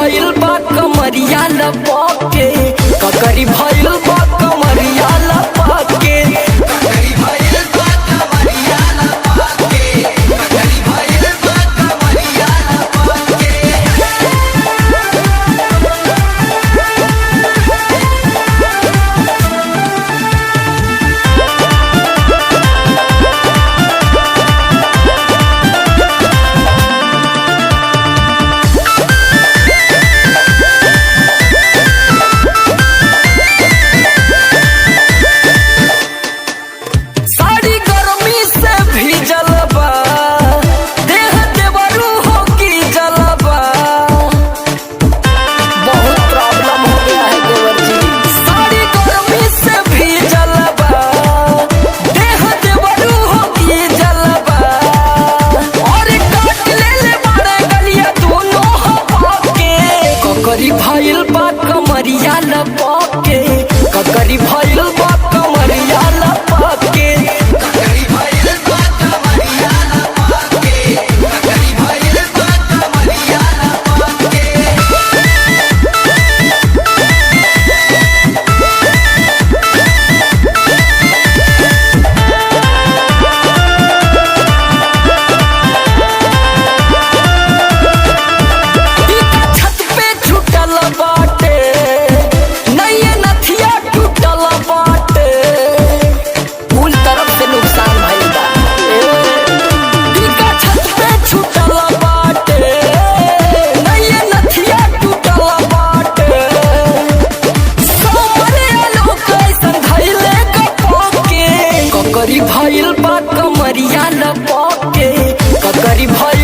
भइल बा कमरिया लपके, ककरी भइल बा कमरिया लपके, ककरी भइल बा कमरिया लपके, ककरी भइल बा कमरिया लपके। ककरी भइल बा कमरिया लपके, ककरी भइल बा कमरिया लपके, ककरी भइल बा कमरिया लपके, ककरी भइल बा कमरिया लपके। ककरी भइल बा कमरिया लपके, ककरी भइल